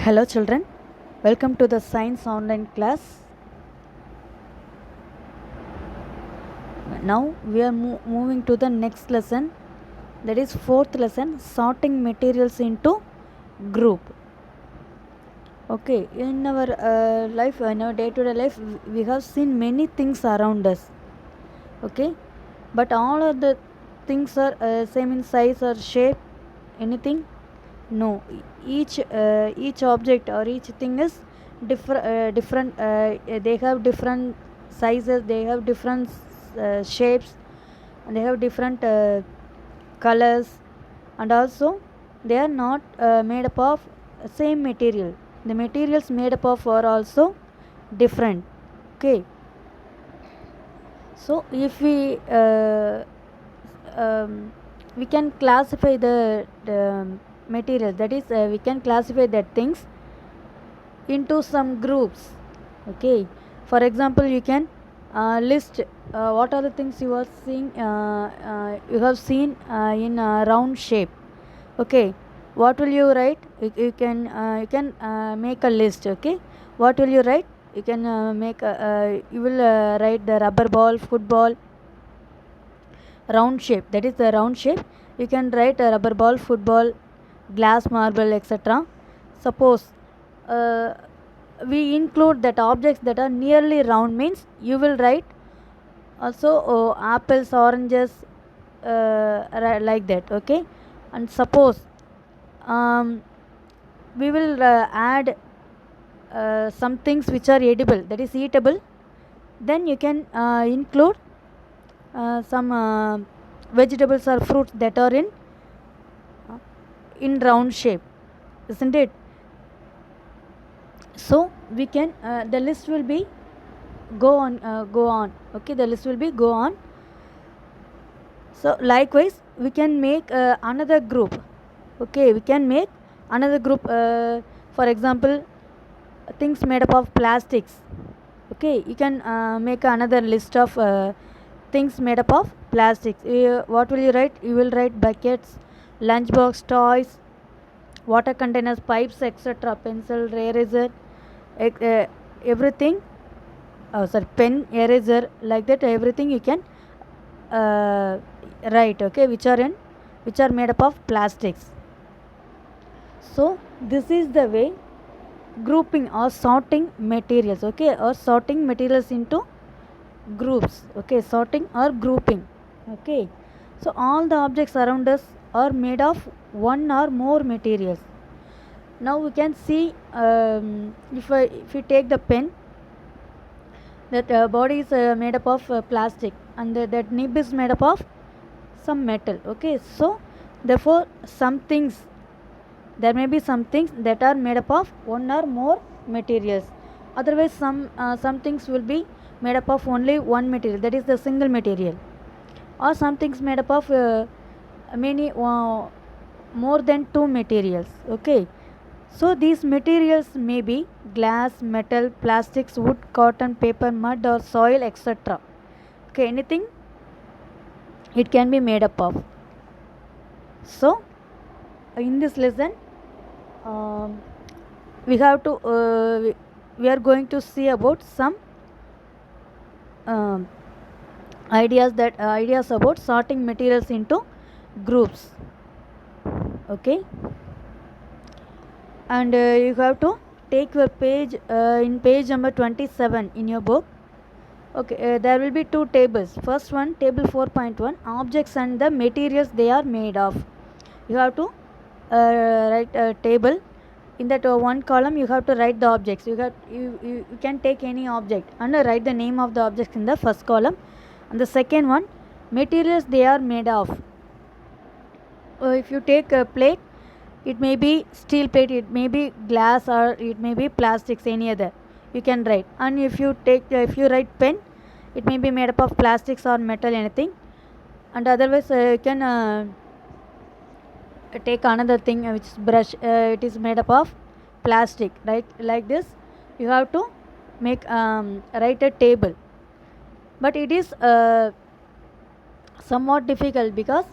Hello children, welcome to the science online class. Now we are moving to the next lesson, that is fourth lesson, sorting materials into group. Okay, in our life, in our day-to-day life, we have seen many things around us. Okay, but all of the things are same in size or shape, anything? No, each object or each thing is different. They have different sizes, they have different shapes, and they have different colors, and also they are not made up of same material. The materials made up of are also different. Okay, so if we can classify the material, that is we can classify that things into some groups. Okay, for example, you can list what are the things you are seeing, you have seen in a round shape. Okay, what will you write? You can make a list. Okay, what will you write? You can you will write the rubber ball, football, round shape, that is the round shape. You can write a rubber ball, football, glass, marble, etc. Suppose uh, we include that objects that are nearly round, means you will write also apples, oranges, like that. Okay, and suppose um, we will add some things which are edible, that is eatable, then you can include some vegetables or fruits that are in round shape, isn't it? So we can the list will be go on. Okay, the list will be go on. So likewise we can make another group. Okay, we can make another group, for example, things made up of plastics. Okay, you can make another list of things made up of plastics. What will you write? You will write buckets, lunchbox, toys, water containers, pipes, etc., pencil, eraser, everything. Oh, sorry, pen, eraser, like that. Everything you can uh, write. Okay, which are made up of plastics. So this is the way grouping or sorting materials. Okay, or sorting materials into groups. Okay, sorting or grouping. Okay, so all the objects around us are made of one or more materials. Now we can see, if we take the pen, that body is made up of plastic, and that nib is made up of some metal. Okay, so therefore some things, there may be some things that are made up of one or more materials. Otherwise some things will be made up of only one material, that is the single material, or some things made up of many more than two materials. Okay, so these materials may be glass, metal, plastics, wood, cotton, paper, mud, or soil, etc. Okay, anything it can be made up of. So in this lesson, um, we have to we are going to see about some um, ideas about sorting materials into groups. Okay, and you have to take your page, in page number 27 in your book. Okay, there will be two tables. First one, table 4.1, objects and the materials they are made of. You have to write a table. In that one column you have to write the objects. You can take any object and write the name of the object in the first column. And the second one, materials they are made of. If you take a plate, it may be steel plate, it may be glass, or it may be plastics, any other you can write. And if you write pen, it may be made up of plastics or metal, anything. And otherwise you can take another thing, which is brush, it is made up of plastic, right? Like this you have to make write a table. But it is somewhat difficult, because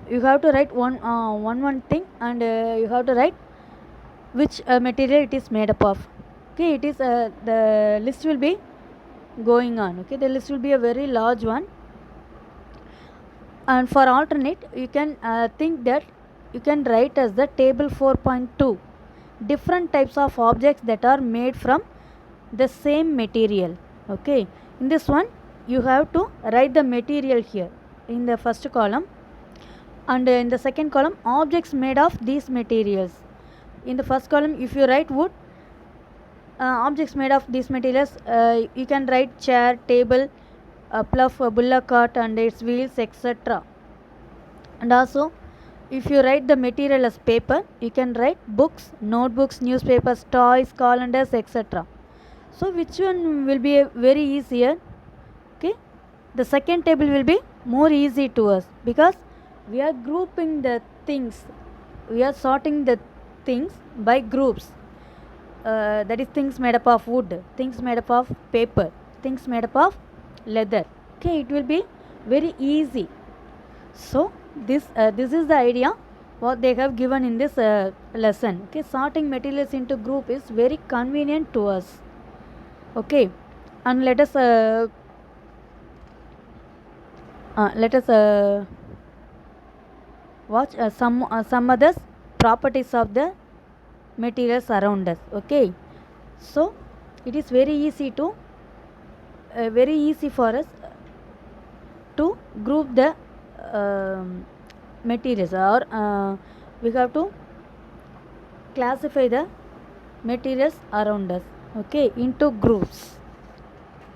you have to write one thing, and you have to write which material it is made up of. Okay, it is the list will be going on. Okay, the list will be a very large one. And for alternate, you can think that you can write as the table 4.2 different types of objects that are made from the same material. Okay, in this one you have to write the material here in the first column, and in the second column objects made of these materials. In the first column, if you write wood, objects made of these materials, you can write chair, table, pluff, bullock cart and its wheels, etc. And also, if you write the material as paper, you can write books, notebooks, newspapers, toys, calendars, etc. So which one will be very easier? Okay, the second table will be more easy to us because we are grouping the things, we are sorting the things by groups. That is things made up of wood, things made up of paper, things made up of leather. Okay, it will be very easy. So this is the idea what they have given in this lesson. Okay, sorting materials into group is very convenient to us. Okay, and let us watch some other properties of the materials around us. Okay, so it is very easy for us to group the materials, or we have to classify the materials around us, okay, into groups.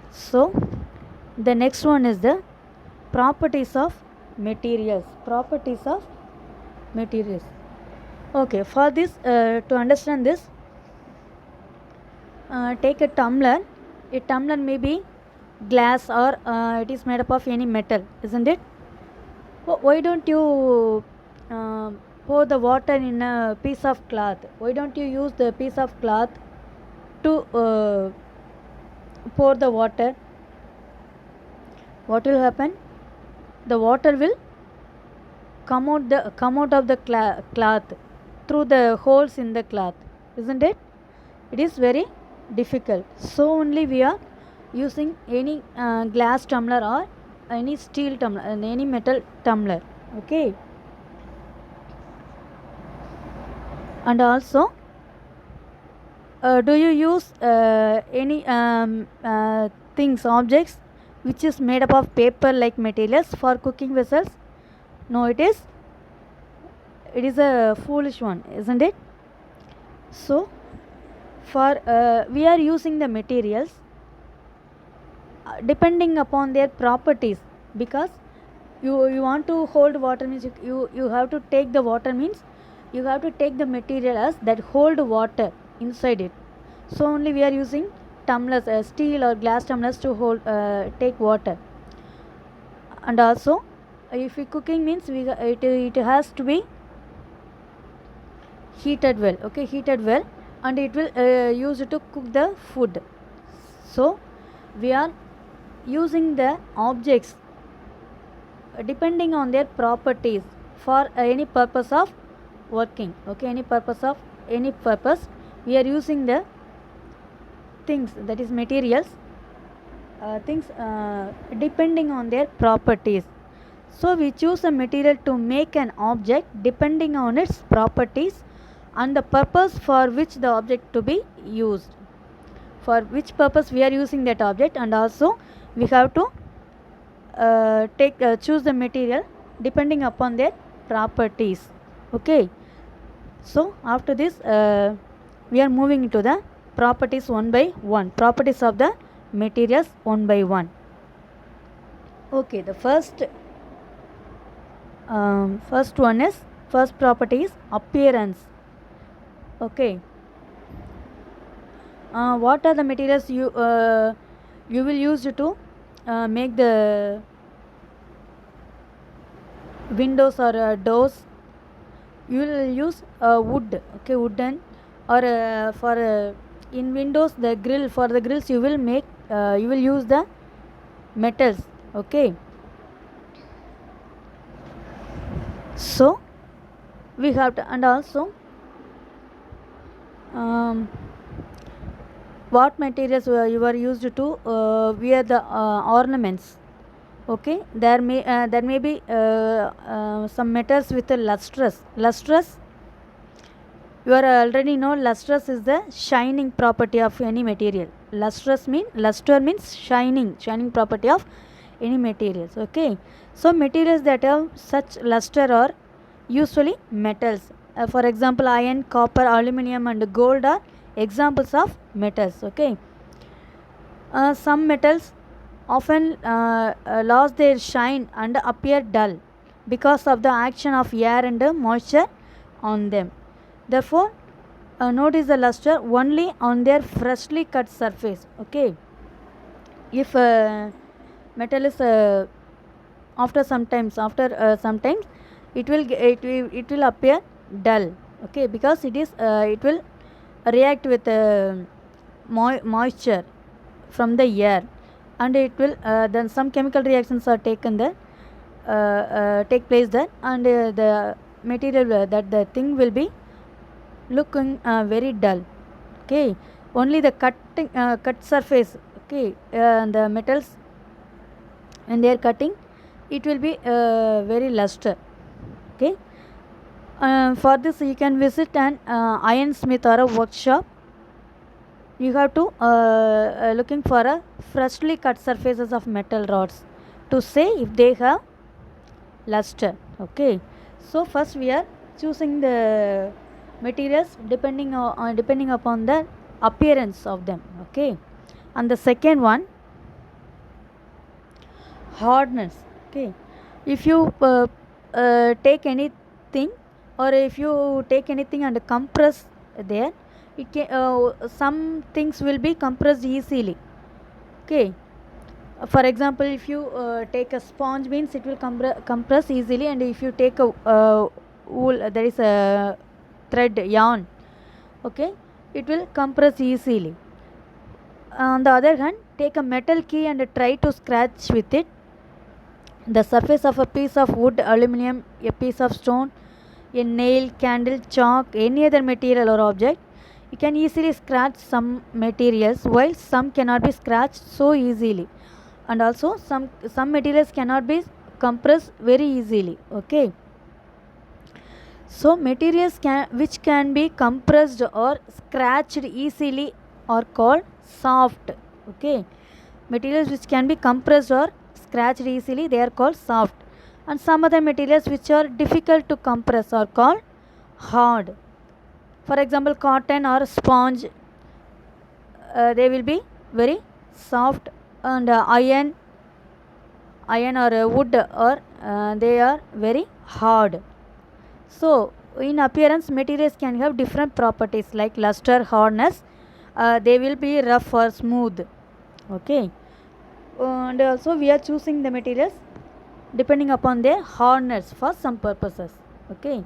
So the next one is the properties of materials. Okay, for this to understand this, take a tumbler. A tumbler may be glass, or it is made up of any metal, isn't it? Why don't you pour the water in a piece of cloth? Why don't you use the piece of cloth to pour the water? What will happen? The water will come out of the cloth through the holes in the cloth, isn't it? It is very difficult. So only we are using any glass tumbler or any steel tumbler and any metal tumbler. Okay, and also do you use any things, objects which is made up of paper like materials for cooking vessels? No, it is a foolish one, isn't it? So for we are using the materials depending upon their properties, because you want to hold water means you have to take the water, means you have to take the materials that hold water inside it. So only we are using tumblers, steel or glass tumblers to hold take water. And also if we cooking means it has to be heated well. Okay, heated well, and it will use it to cook the food. So we are using the objects depending on their properties for any purpose of working. Okay, any purpose we are using the things, that is materials, things depending on their properties. So we choose a material to make an object depending on its properties and the purpose for which the object to be used, for which purpose we are using that object, and also we have to choose the material depending upon their properties. Okay, so after this we are moving into the properties one by one, properties of the materials one by one. Okay, the first property is appearance. Okay, what are the materials you will use to make the windows or doors? You will use wood. Okay, wooden, or for in windows, the grill, for the grills you will make you will use the metals. Okay, so we have to, and also um, what materials you are used to wear the ornaments. Okay, there may be some metals with a lustrous. You are already know lustrous is the shining property of any material. Luster means shining property of any materials. Okay, so materials that have such luster are usually metals. For example, iron, copper, aluminum and gold are examples of metals. Okay, some metals often lose their shine and appear dull because of the action of air and moisture on them. Therefore, notice the luster only on their freshly cut surface. Okay, if metal is after sometimes it will appear dull. Okay, because it will react with moisture from the air, and it will then some chemical reactions are taken there take place there, and the material that the thing will be looking very dull. Okay, only the cut surface. Okay, the metals when they are cutting, it will be very luster. Okay, for this you can visit an iron smith or a workshop. You have to looking for a freshly cut surfaces of metal rods to say if they have luster. Okay, so first we are choosing the materials depending upon the appearance of them. Okay, and the second one, hardness. Okay, if you take anything, or if you take anything and compress there, it can some things will be compressed easily. Okay, for example, if you take a sponge, means it will compress easily, and if you take a wool, there is a thread yarn. Okay, it will compress easily. On the other hand, take a metal key and try to scratch with it the surface of a piece of wood, aluminum, a piece of stone, a nail, candle, chalk, any other material or object. You can easily scratch some materials, while some cannot be scratched so easily, and also some materials cannot be compressed very easily. Okay, so materials which can be compressed or scratched easily are called soft. Okay, materials which can be compressed or scratched easily, they are called soft, and some other materials which are difficult to compress are called hard. For example, cotton or sponge, they will be very soft, and iron or wood, or they are very hard. So in appearance, materials can have different properties like luster, hardness. They will be rough or smooth. Okay, and also we are choosing the materials depending upon their hardness for some purposes. Okay,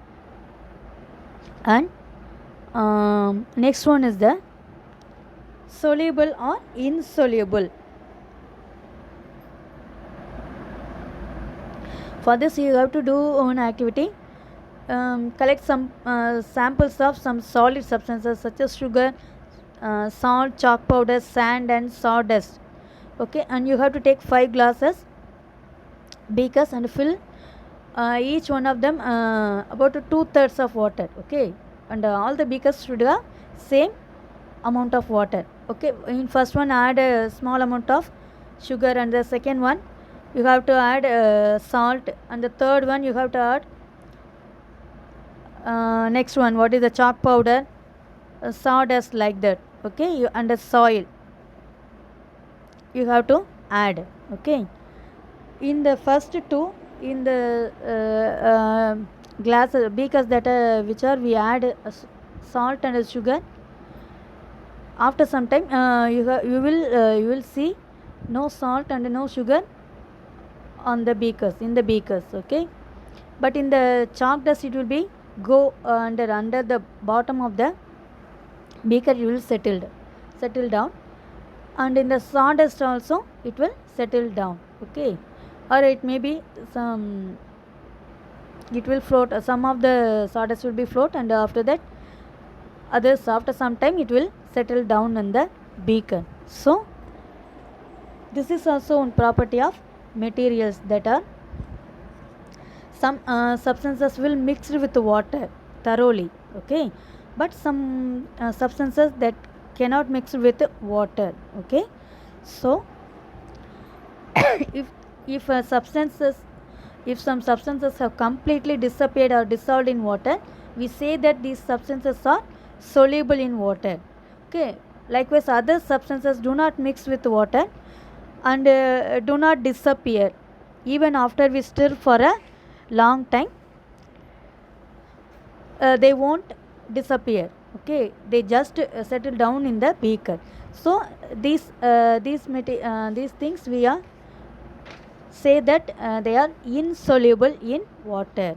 and next one is the soluble or insoluble. For this you have to do one activity. Collect some samples of some solid substances such as sugar, salt, chalk powder, sand and sawdust. Okay, and you have to take 5 glasses beakers and fill each one of them about 2/3 of water. Okay, and all the beakers should have same amount of water. Okay, in first one add a small amount of sugar, and the second one you have to add salt, and the third one you have to add next one, what is the chalk powder, sawdust, like that. Okay, and the soil you have to add. Okay, in the first two, in the glass beakers that which are we add salt and sugar, after some time you will see no salt and no sugar on the beakers, in the beakers. Okay, but in the chalk dust it will be go under the bottom of the beaker, it will settle down, and in the sawdust also it will settle down. Okay, or it may be some, it will float, some of the sawdust will be float, and after that others after some time it will settle down in the beaker. So this is also one property of materials, that are some substances will mix with water thoroughly, okay, but some substances that cannot mix with water, okay. So if substances, if some substances have completely disappeared or dissolved in water, we say that these substances are soluble in water, okay. Likewise, other substances do not mix with water and do not disappear even after we stir for a long time. They won't disappear, okay, they just settle down in the beaker. So these things we are say that they are insoluble in water.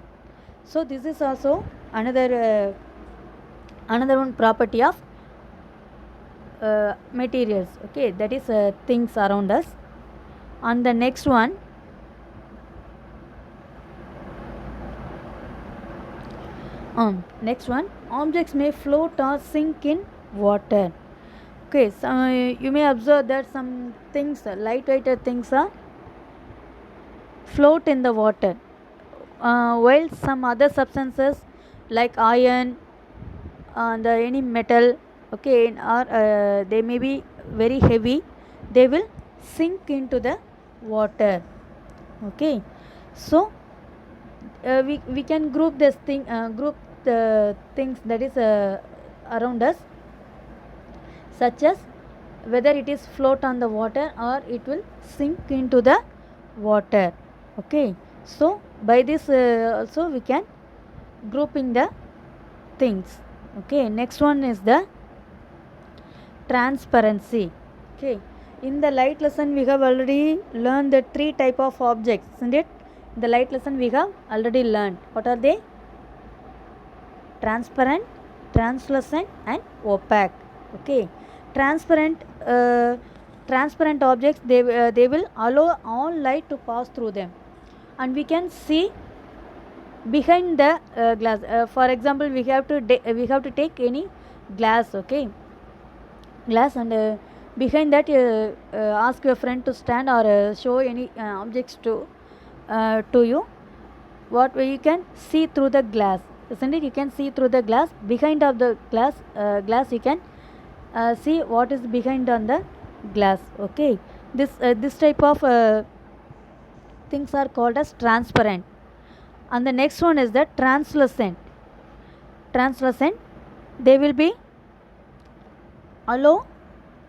So this is also another one property of materials, okay, that is things around us. On the next one, objects may float or sink in water, okay. So you may observe that some things, lightweighter things, are float in the water, while some other substances like iron and any metal, okay, or they may be very heavy, they will sink into the water, okay. So we can group this thing, group the things that is around us, such as whether it is float on the water or it will sink into the water, okay. So by this also we can grouping the things, okay. Next one is the transparency, okay. In the light lesson we have already learned the three type of objects, isn't it? In the light lesson we have already learned. What are they? Transparent, translucent and opaque, okay. Transparent objects, they will allow all light to pass through them, and we can see behind the glass. For example, we have to take any glass, okay, glass, and behind that ask your friend to stand or show any objects to you. What you can see through the glass, isn't it? You can see through the glass. Behind of the glass you can see what is behind on the glass, okay. This type of things are called as transparent. And the next one is the translucent. They will be allow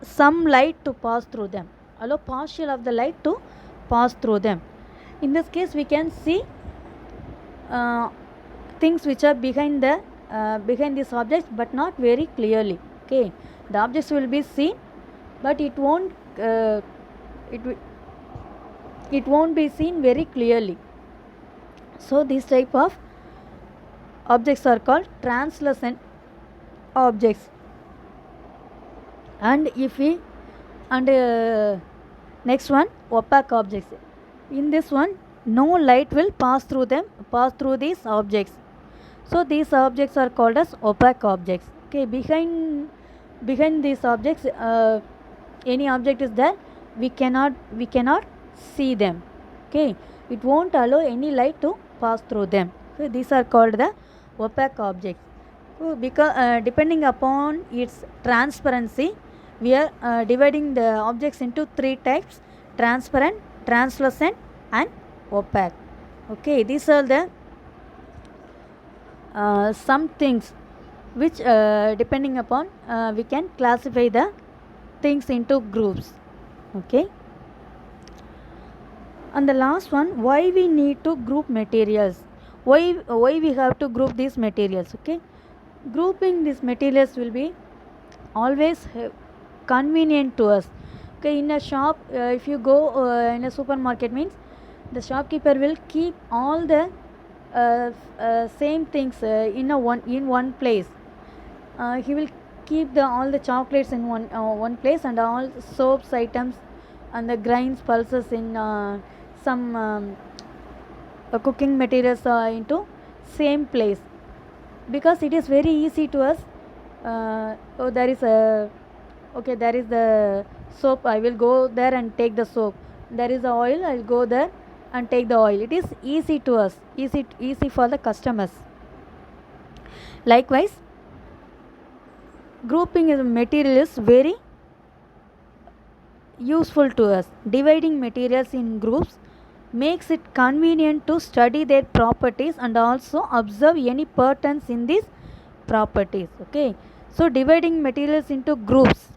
some light to pass through them, allow partial of the light to pass through them. In this case we can see things which are behind these objects, but not very clearly, okay. The objects will be seen, but it won't be seen very clearly. So these type of objects are called translucent objects. And next one, opaque objects. In this one, no light will pass through these objects. So these objects are called as opaque objects, okay. Behind these objects, any object is there, we cannot see them, okay. It won't allow any light to pass through them. So these are called the opaque objects. So because depending upon its transparency, we are dividing the objects into three types: transparent, translucent and opaque, okay. These are the some things which depending upon we can classify the things into groups, okay. And the last one, why we need to group materials, why we have to group these materials, okay. Grouping these materials will be always convenient to us, okay. In a shop, if you go in a supermarket, means the shopkeeper will keep all the same things in one place. He will keep all the chocolates in one place, and all soaps items and the grains, pulses in some cooking materials into same place, because it is very easy to us Oh, there is a, okay, there is the soap. I will go there and take the soap. There is the oil. I will go there and take the oil. It is easy to us, easy for the customers. Likewise, grouping of material is very useful to us. Dividing materials in groups makes it convenient to study their properties and also observe any patterns in these properties. Okay, so dividing materials into groups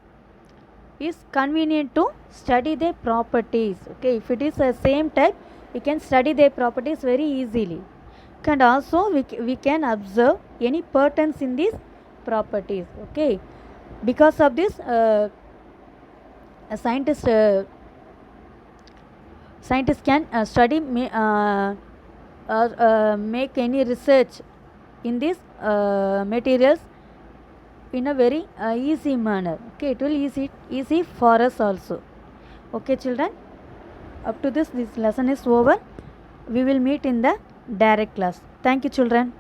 is convenient to study their properties. Okay, if it is the same type, we can study their properties very easily, and also we can observe any patterns in these properties. Okay, because of this, a scientist can study or make any research in these materials in a very easy manner. Okay, it will easy for us also. Okay, children, up to this lesson is over. We will meet in the direct class. Thank you, children.